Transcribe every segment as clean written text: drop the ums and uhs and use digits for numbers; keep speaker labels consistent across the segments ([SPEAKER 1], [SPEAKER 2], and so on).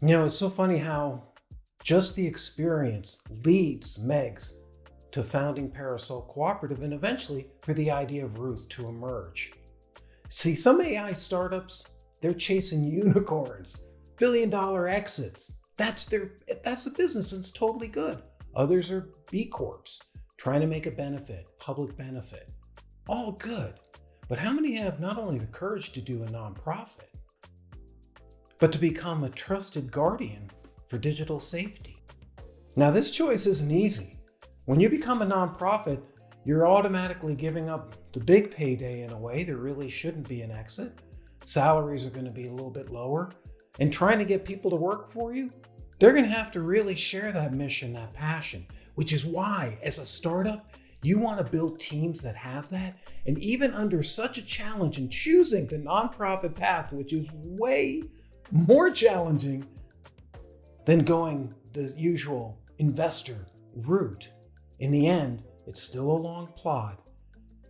[SPEAKER 1] It's so funny how just the experience leads Megs to founding Parasol Cooperative and eventually for the idea of Ruth to emerge. See, some AI startups, they're chasing unicorns, billion-dollar exits. That's a business and it's totally good. Others are B Corps, trying to make a benefit, public benefit. All good. But how many have not only the courage to do a nonprofit, but to become a trusted guardian for digital safety? Now, this choice isn't easy. When you become a nonprofit, you're automatically giving up the big payday in a way there really shouldn't be an exit. Salaries are going to be a little bit lower. And trying to get people to work for you, they're going to have to really share that mission, that passion, which is why, as a startup, you want to build teams that have that. And even under such a challenge in choosing the nonprofit path, which is way more challenging than going the usual investor route, in the end, it's still a long plod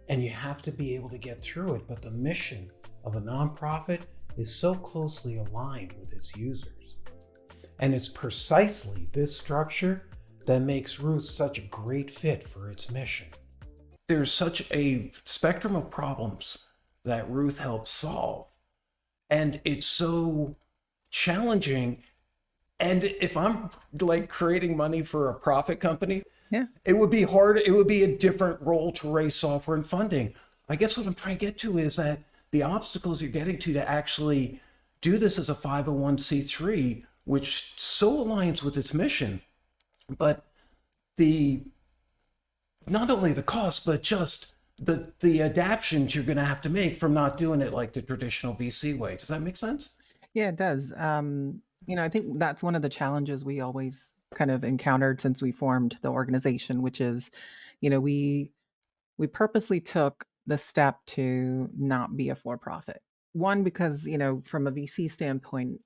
[SPEAKER 1] and you have to be able to get through it. But the mission of a nonprofit is so closely aligned with its users. And it's precisely this structure that makes Ruth such a great fit for its mission. There's such a spectrum of problems that Ruth helps solve, and it's so challenging. And if I'm like creating money for a profit company,
[SPEAKER 2] Yeah.
[SPEAKER 1] it would be hard. It would be a different role to raise software and funding. I guess what I'm trying to get to is that the obstacles you're getting to actually do this as a 501c3, which so aligns with its mission, but the not only the cost, but just the adaptations you're going to have to make from not doing it like the traditional VC way. Does that make sense?
[SPEAKER 2] Yeah, it does. I think that's one of the challenges we always kind of encountered since we formed the organization, which is, we purposely took the step to not be a for-profit. One, because, from a VC standpoint,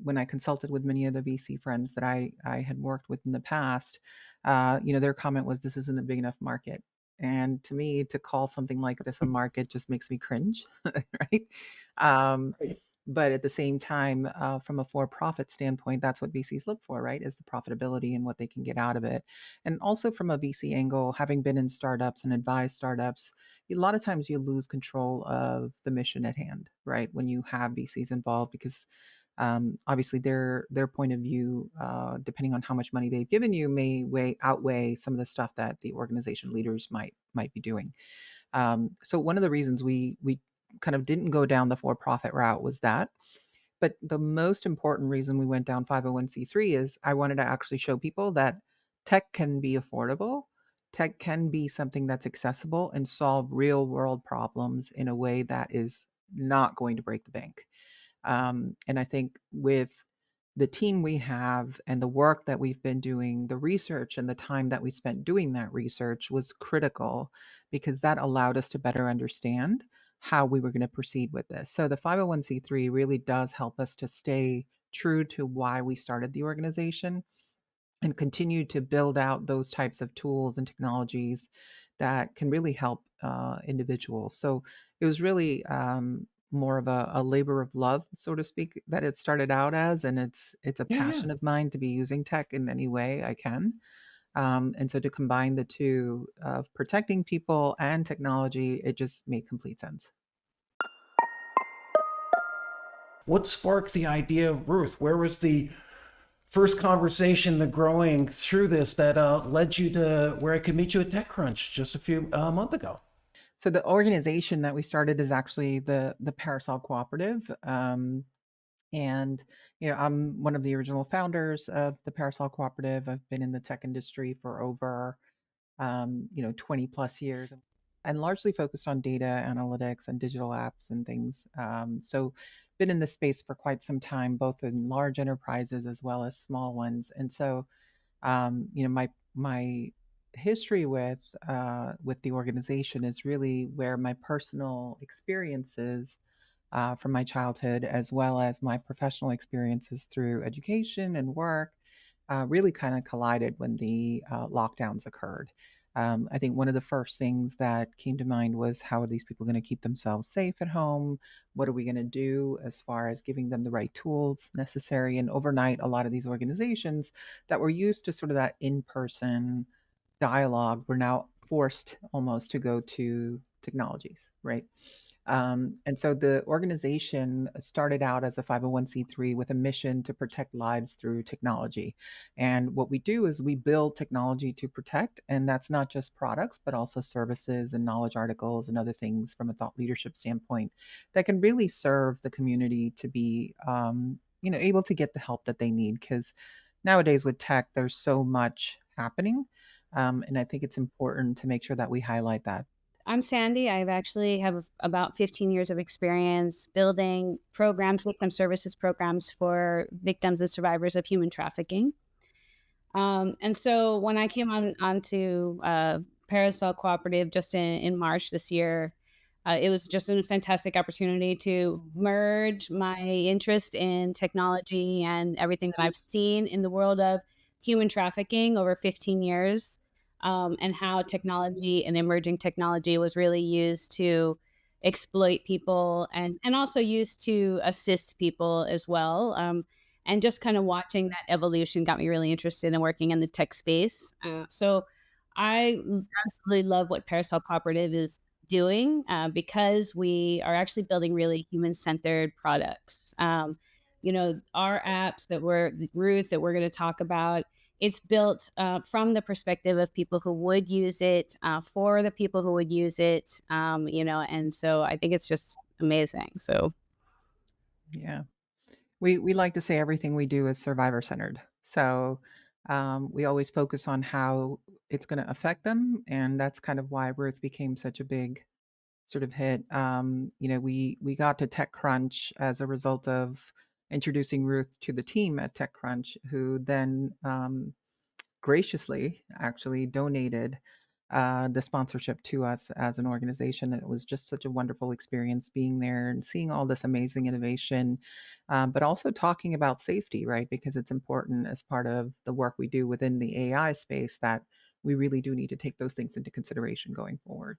[SPEAKER 2] when I consulted with many of the VC friends that I had worked with in the past, their comment was, "This isn't a big enough market." And to me, to call something like this a market just makes me cringe, right? Um,
[SPEAKER 1] Right.
[SPEAKER 2] but at the same time, from a for-profit standpoint, that's what VCs look for, right? Is the profitability and what they can get out of it. And also from a VC angle, having been in startups and advised startups, a lot of times you lose control of the mission at hand, right? When you have VCs involved, because obviously their point of view, depending on how much money they've given you, may outweigh some of the stuff that the organization leaders might be doing. So one of the reasons we kind of didn't go down the for-profit route was that. But the most important reason we went down 501c3 is I wanted to actually show people that tech can be affordable. Tech can be something that's accessible and solve real world problems in a way that is not going to break the bank. And I think with the team we have and the work that we've been doing, the research and the time that we spent doing that research was critical because that allowed us to better understand how we were going to proceed with this. So the 501c3 really does help us to stay true to why we started the organization and continue to build out those types of tools and technologies that can really help individuals. So it was really more of a labor of love, so to speak, that it started out as, and it's a
[SPEAKER 1] Yeah, yeah.
[SPEAKER 2] passion of mine to be using tech in any way I can. And so to combine the two of protecting people and technology, it just made complete sense.
[SPEAKER 1] What sparked the idea of Ruth? Where was the first conversation, the growing through this that led you to where I could meet you at TechCrunch just a few month ago?
[SPEAKER 2] So the organization that we started is actually the Parasol Cooperative. And, I'm one of the original founders of the Parasol Cooperative. I've been in the tech industry for over, 20 plus years and largely focused on data analytics and digital apps and things. So, been in this space for quite some time, both in large enterprises as well as small ones. And so, my history with the organization is really where my personal experiences from my childhood, as well as my professional experiences through education and work, really kind of collided when the lockdowns occurred. I think one of the first things that came to mind was, how are these people going to keep themselves safe at home? What are we going to do as far as giving them the right tools necessary? And overnight, a lot of these organizations that were used to sort of that in person dialogue were now forced almost to go to technologies, right? And so the organization started out as a 501(c)(3) with a mission to protect lives through technology. And what we do is we build technology to protect, and that's not just products, but also services and knowledge articles and other things from a thought leadership standpoint that can really serve the community to be, able to get the help that they need. Because nowadays with tech, there's so much happening, and I think it's important to make sure that we highlight that.
[SPEAKER 3] I'm Sandy. I've actually have about 15 years of experience building programs, victim services programs for victims and survivors of human trafficking. And so when I came onto Parasol Cooperative just in March this year, it was just a fantastic opportunity to merge my interest in technology and everything that I've seen in the world of human trafficking over 15 years, and how technology and emerging technology was really used to exploit people and also used to assist people as well. And just kind of watching that evolution got me really interested in working in the tech space. So I absolutely love what Parasol Cooperative is doing, because we are actually building really human centered products. Our apps that Ruth, that we're going to talk about, it's built from the perspective of people who would use it, for the people who would use it, and so I think it's just amazing. So
[SPEAKER 2] Yeah. We like to say everything we do is survivor centered. So we always focus on how it's going to affect them, and that's kind of why Ruth became such a big sort of hit. We got to TechCrunch as a result of introducing Ruth to the team at TechCrunch, who then graciously actually donated the sponsorship to us as an organization. And it was just such a wonderful experience being there and seeing all this amazing innovation, but also talking about safety, right? Because it's important as part of the work we do within the AI space that we really do need to take those things into consideration going forward.